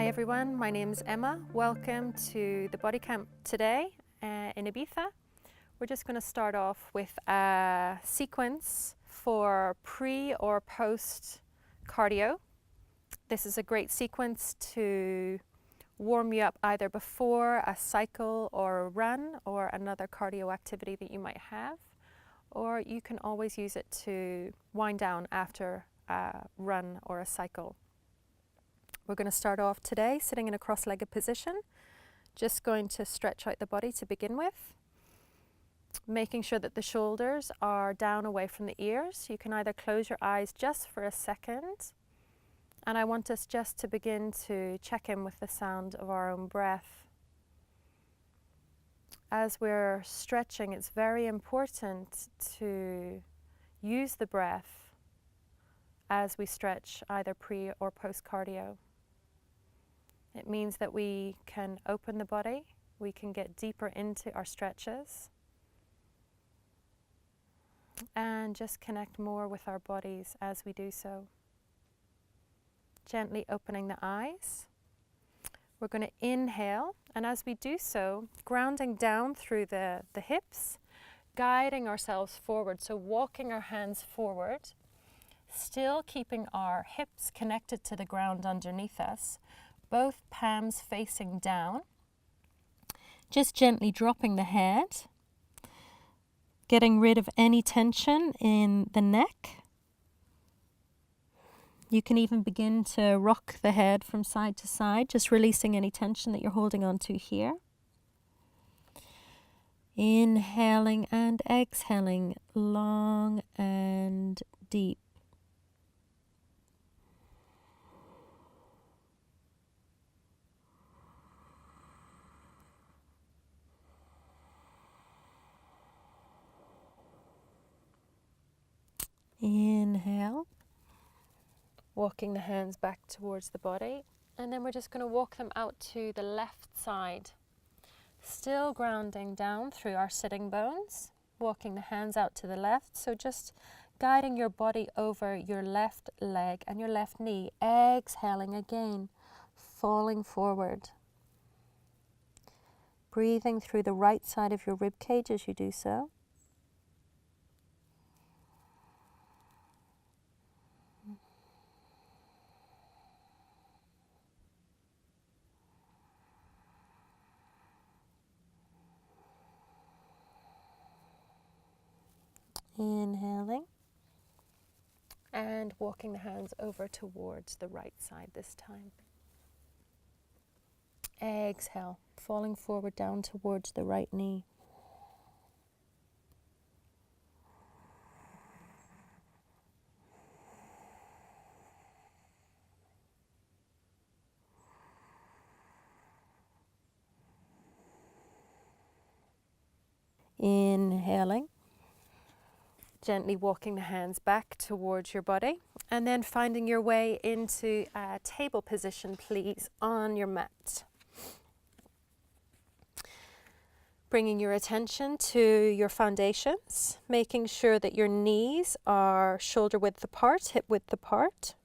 Hi everyone, my name is Emma. Welcome to the body camp today in Ibiza. We're just going to start off with a sequence for pre or post cardio. This is a great sequence to warm you up either before a cycle or a run or another cardio activity that you might have, or you can always use it to wind down after a run or a cycle. We're going to start off today sitting in a cross-legged position, just going to stretch out the body to begin with, making sure that the shoulders are down away from the ears. You can either close your eyes just for a second, and I want us just to begin to check in with the sound of our own breath. As we're stretching, it's very important to use the breath as we stretch either pre or post cardio. It means that we can open the body, we can get deeper into our stretches, and just connect more with our bodies as we do so. Gently opening the eyes. We're going to inhale, and as we do so, grounding down through the hips, guiding ourselves forward, so walking our hands forward, still keeping our hips connected to the ground underneath us, both palms facing down. Just gently dropping the head, getting rid of any tension in the neck. You can even begin to rock the head from side to side, just releasing any tension that you're holding on to here. Inhaling and exhaling, long and deep. Inhale, walking the hands back towards the body, and then we're just going to walk them out to the left side. Still grounding down through our sitting bones, walking the hands out to the left, so just guiding your body over your left leg and your left knee, exhaling again, falling forward. Breathing through the right side of your rib cage as you do so. Inhaling and walking the hands over towards the right side this time. Exhale, falling forward down towards the right knee. Inhaling. Gently walking the hands back towards your body, and then finding your way into a table position, please, on your mat. Bringing your attention to your foundations, making sure that your knees are shoulder width apart, hip width apart.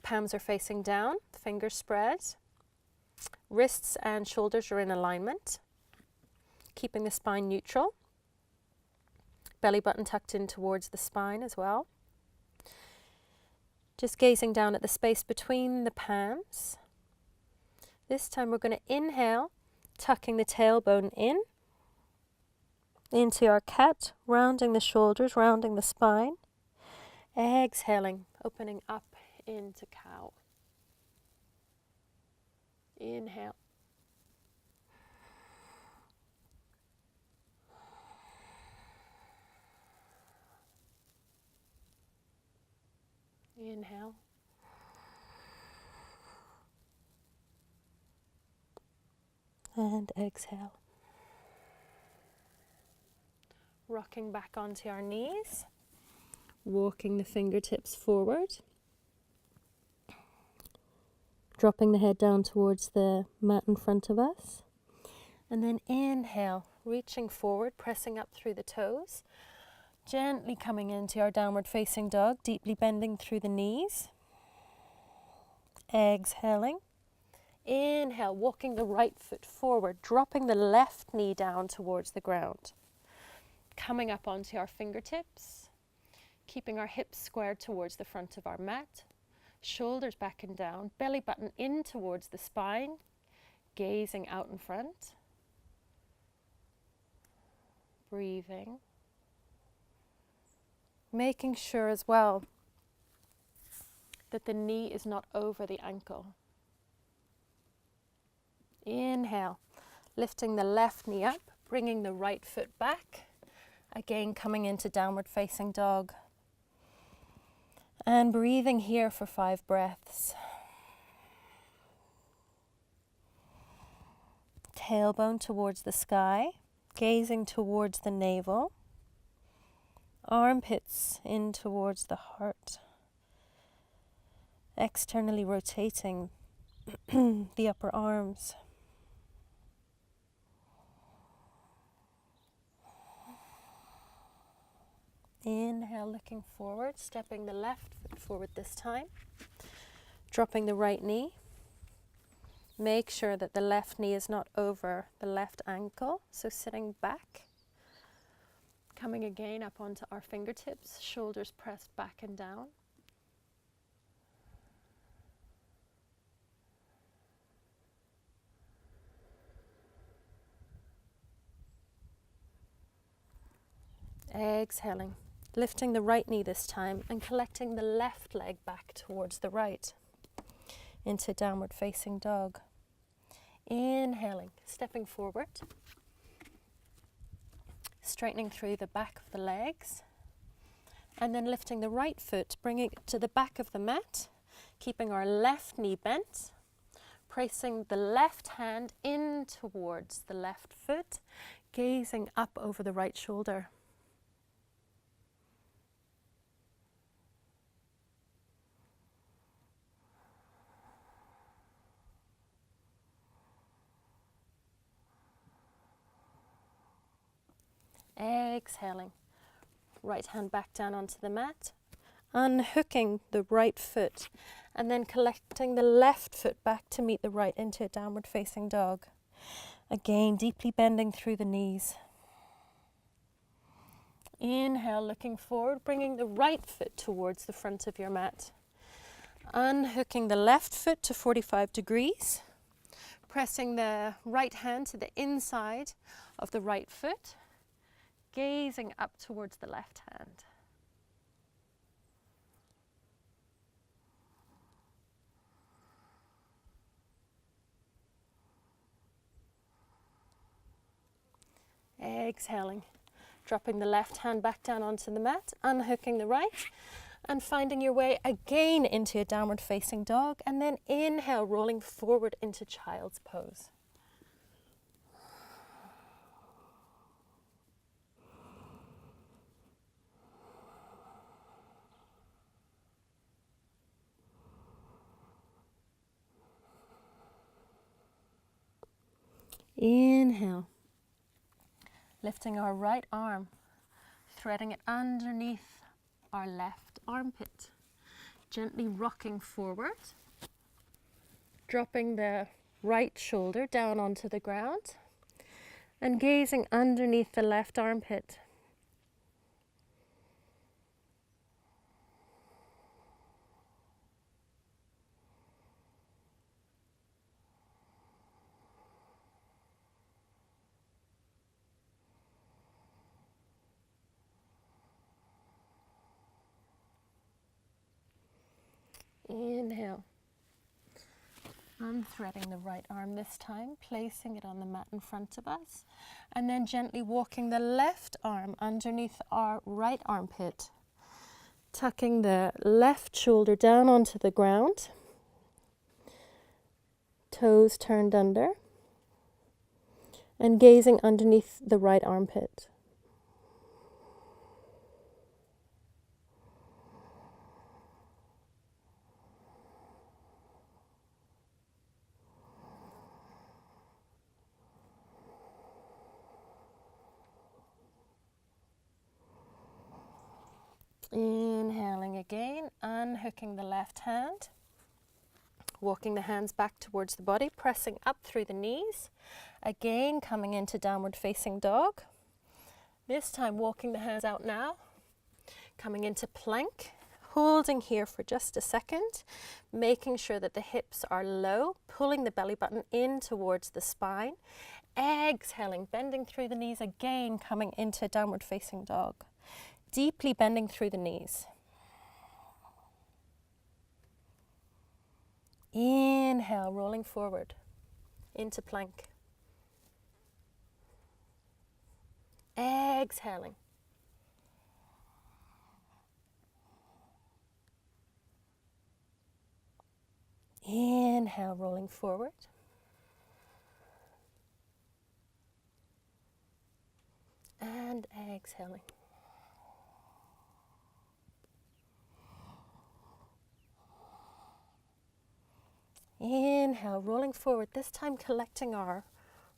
Palms are facing down, fingers spread. Wrists and shoulders are in alignment, keeping the spine neutral. Belly button tucked in towards the spine as well. Just gazing down at the space between the palms. This time we're going to inhale, tucking the tailbone in, into our cat, rounding the shoulders, rounding the spine. Exhaling, opening up into cow. Inhale. Inhale. And exhale. Rocking back onto our knees, walking the fingertips forward, dropping the head down towards the mat in front of us, and then inhale, reaching forward, pressing up through the toes. Gently coming into our downward facing dog, deeply bending through the knees. Exhaling, Inhale, walking the right foot forward, dropping the left knee down towards the ground. Coming up onto our fingertips, keeping our hips squared towards the front of our mat, shoulders back and down, belly button in towards the spine, gazing out in front. Breathing. Making sure as well that the knee is not over the ankle. Inhale, lifting the left knee up, bringing the right foot back. Again, coming into downward facing dog. And breathing here for 5 breaths. Tailbone towards the sky, gazing towards the navel. Armpits in towards the heart. Externally rotating the upper arms. Inhale, looking forward, stepping the left foot forward this time. Dropping the right knee. Make sure that the left knee is not over the left ankle, so sitting back. Coming again up onto our fingertips, shoulders pressed back and down. Exhaling, lifting the right knee this time and collecting the left leg back towards the right into downward facing dog. Inhaling, stepping forward, straightening through the back of the legs, and then lifting the right foot, bringing it to the back of the mat, keeping our left knee bent, placing the left hand in towards the left foot, gazing up over the right shoulder. Exhaling, right hand back down onto the mat, unhooking the right foot, and then collecting the left foot back to meet the right into a downward facing dog. Again, deeply bending through the knees. Inhale, looking forward, bringing the right foot towards the front of your mat. Unhooking the left foot to 45 degrees, pressing the right hand to the inside of the right foot, gazing up towards the left hand. Exhaling, dropping the left hand back down onto the mat, unhooking the right, and finding your way again into a downward facing dog, and then inhale, rolling forward into child's pose. Inhale, lifting our right arm, threading it underneath our left armpit, gently rocking forward, dropping the right shoulder down onto the ground, and gazing underneath the left armpit. Inhale, unthreading the right arm this time, placing it on the mat in front of us, and then gently walking the left arm underneath our right armpit, tucking the left shoulder down onto the ground, toes turned under, and gazing underneath the right armpit. Inhaling again, unhooking the left hand, Walking the hands back towards the body, pressing up through the knees. Again, coming into downward facing dog. This time walking the hands out now. Coming into plank, holding here for just a second, making sure that the hips are low, pulling the belly button in towards the spine. Exhaling, bending through the knees again, coming into downward facing dog. Deeply bending through the knees. Inhale, rolling forward into plank. Exhaling. Inhale, rolling forward. And exhaling. Inhale, rolling forward, this time collecting our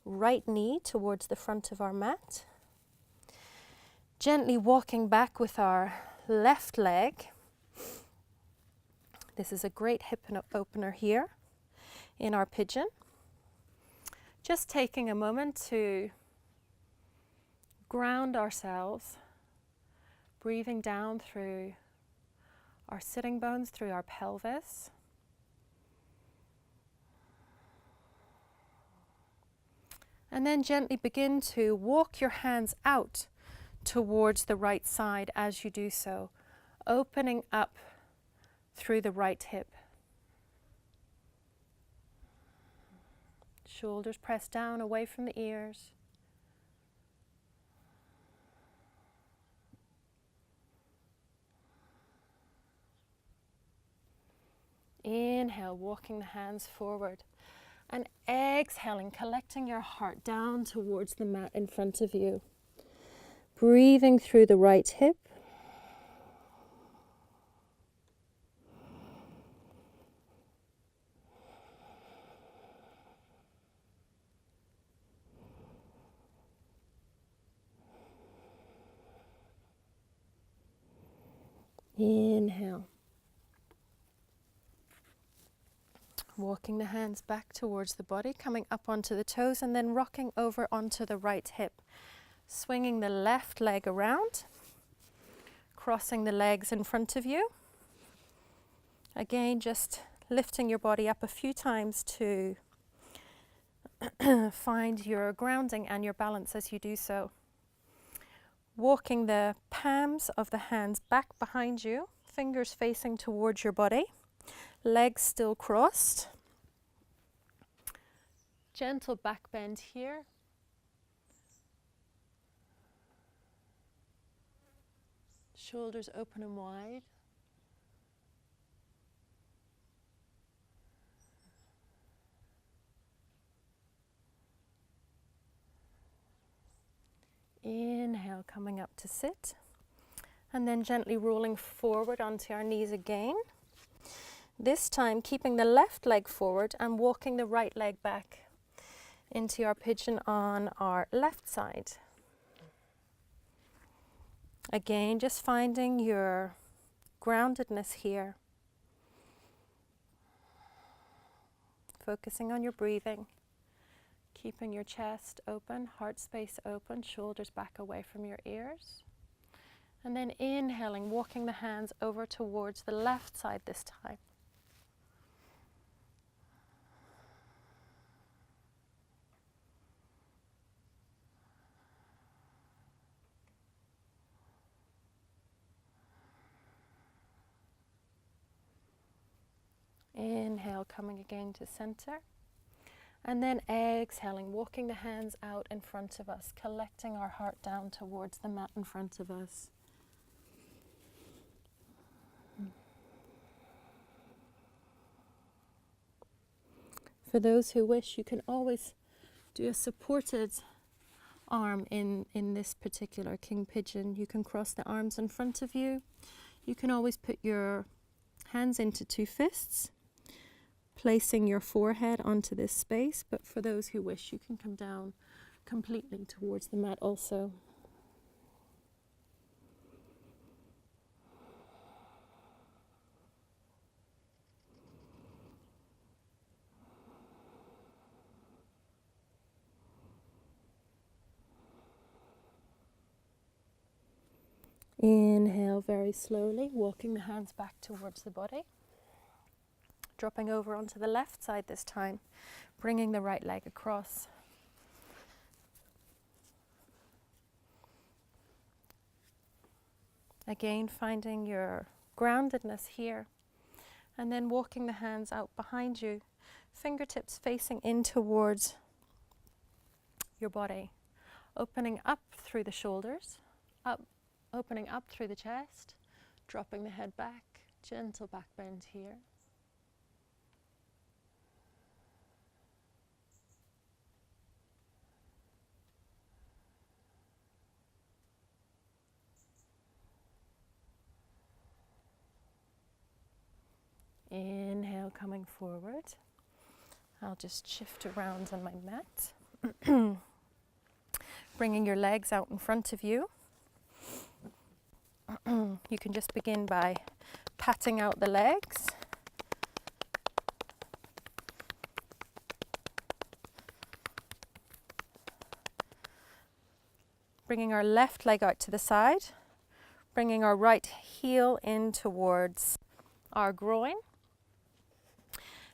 right knee towards the front of our mat. Gently walking back with our left leg. This is a great hip opener here in our pigeon. Just taking a moment to ground ourselves, breathing down through our sitting bones, through our pelvis. And then gently begin to walk your hands out towards the right side as you do so, opening up through the right hip. Shoulders pressed down away from the ears. Inhale, walking the hands forward. And exhaling, collecting your heart down towards the mat in front of you. Breathing through the right hip. Inhale. Walking the hands back towards the body, coming up onto the toes and then rocking over onto the right hip. Swinging the left leg around, crossing the legs in front of you. Again, just lifting your body up a few times to find your grounding and your balance as you do so. Walking the palms of the hands back behind you, fingers facing towards your body. Legs still crossed. Gentle back bend here. Shoulders open and wide. Inhale, coming up to sit. And then gently rolling forward onto our knees again. This time keeping the left leg forward and walking the right leg back into our pigeon on our left side. Again, just finding your groundedness here. Focusing on your breathing. Keeping your chest open, heart space open, shoulders back away from your ears. And then inhaling, walking the hands over towards the left side this time. Inhale, coming again to center. And then exhaling, walking the hands out in front of us, collecting our heart down towards the mat in front of us. For those who wish, you can always do a supported arm in this particular king pigeon. You can cross the arms in front of you. You can always put your hands into two fists, placing your forehead onto this space, but for those who wish, you can come down completely towards the mat also. Inhale very slowly, walking the hands back towards the body. Dropping over onto the left side this time, bringing the right leg across. Again, finding your groundedness here. And then walking the hands out behind you, fingertips facing in towards your body. Opening up through the shoulders, up, opening up through the chest, dropping the head back, gentle back bend here. Inhale, coming forward. I'll just shift around on my mat. Bringing your legs out in front of you. You can just begin by patting out the legs. Bringing our left leg out to the side. Bringing our right heel in towards our groin.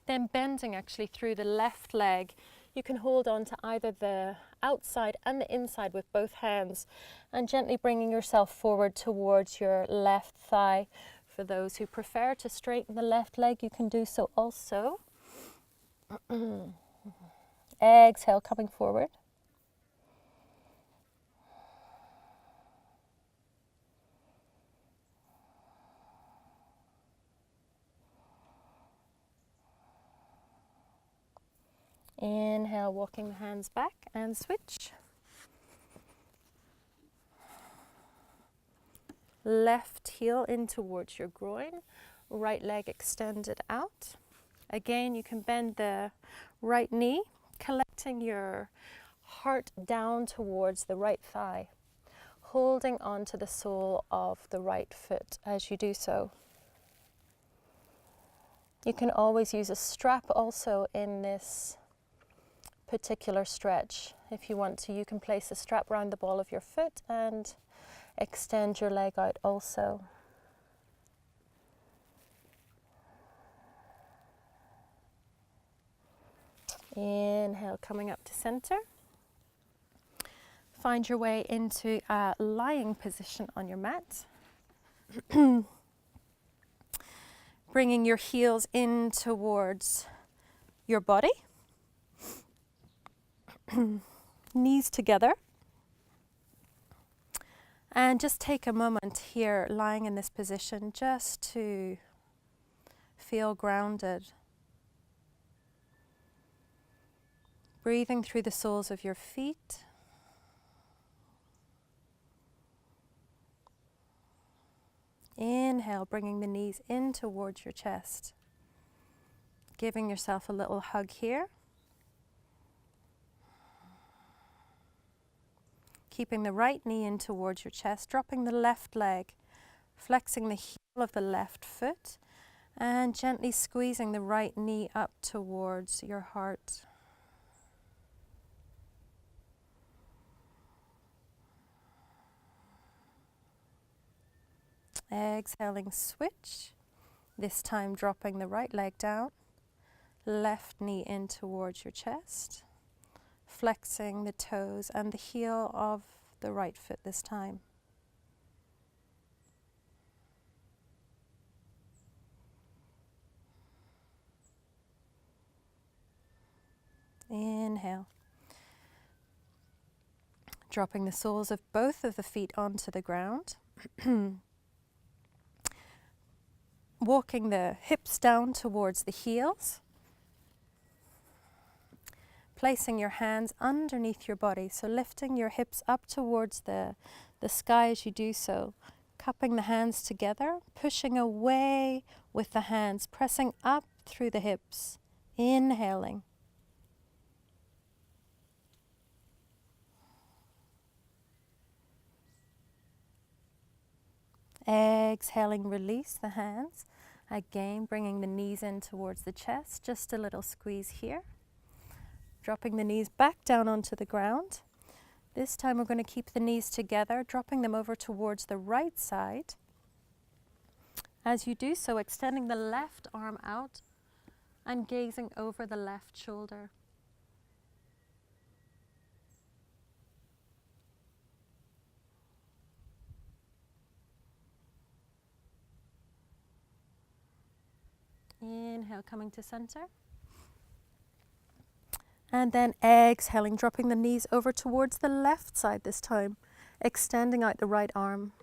Then bending actually through the left leg. You can hold on to either the outside and the inside with both hands and gently bringing yourself forward towards your left thigh. For those who prefer to straighten the left leg, you can do so also. Exhale, coming forward. Inhale, walking the hands back and switch. Left heel in towards your groin, right leg extended out. Again, you can bend the right knee, collecting your heart down towards the right thigh, holding on to the sole of the right foot as you do so. You can always use a strap also in this particular stretch. If you want to, you can place a strap around the ball of your foot and extend your leg out also. Inhale, coming up to center. Find your way into a lying position on your mat. Bringing your heels in towards your body. Knees together. And just take a moment here, lying in this position, just to feel grounded. Breathing through the soles of your feet. Inhale, bringing the knees in towards your chest. Giving yourself a little hug here. Keeping the right knee in towards your chest, dropping the left leg, flexing the heel of the left foot, and gently squeezing the right knee up towards your heart. Exhaling, switch. This time dropping the right leg down, left knee in towards your chest. Flexing the toes and the heel of the right foot this time. Inhale. Dropping the soles of both of the feet onto the ground. Walking the hips down towards the heels. Placing your hands underneath your body, so lifting your hips up towards the sky as you do so. Cupping the hands together, pushing away with the hands, pressing up through the hips. Inhaling. Exhaling, release the hands. Again, bringing the knees in towards the chest, just a little squeeze here. Dropping the knees back down onto the ground. This time we're going to keep the knees together, dropping them over towards the right side. As you do so, extending the left arm out and gazing over the left shoulder. Inhale, coming to center. And then exhaling, dropping the knees over towards the left side this time, extending out the right arm.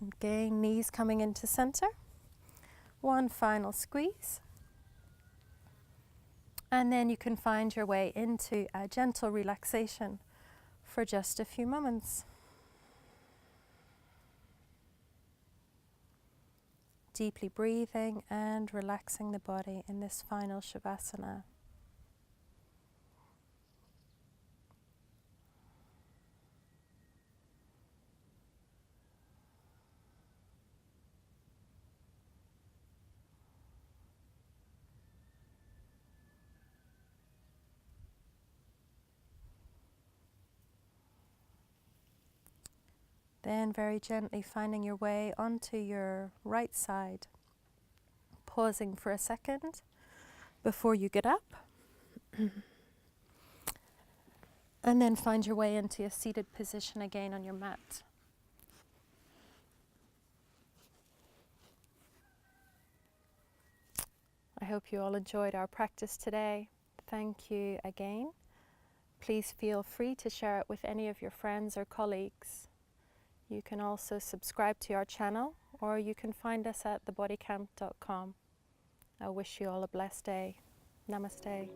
And again, knees coming into center. One final squeeze. And then you can find your way into a gentle relaxation for just a few moments. Deeply breathing and relaxing the body in this final Shavasana. Then very gently finding your way onto your right side, pausing for a second before you get up. And then find your way into a seated position again on your mat. I hope you all enjoyed our practice today. Thank you again. Please feel free to share it with any of your friends or colleagues. You can also subscribe to our channel, or you can find us at thebodycamp.com. I wish you all a blessed day. Namaste.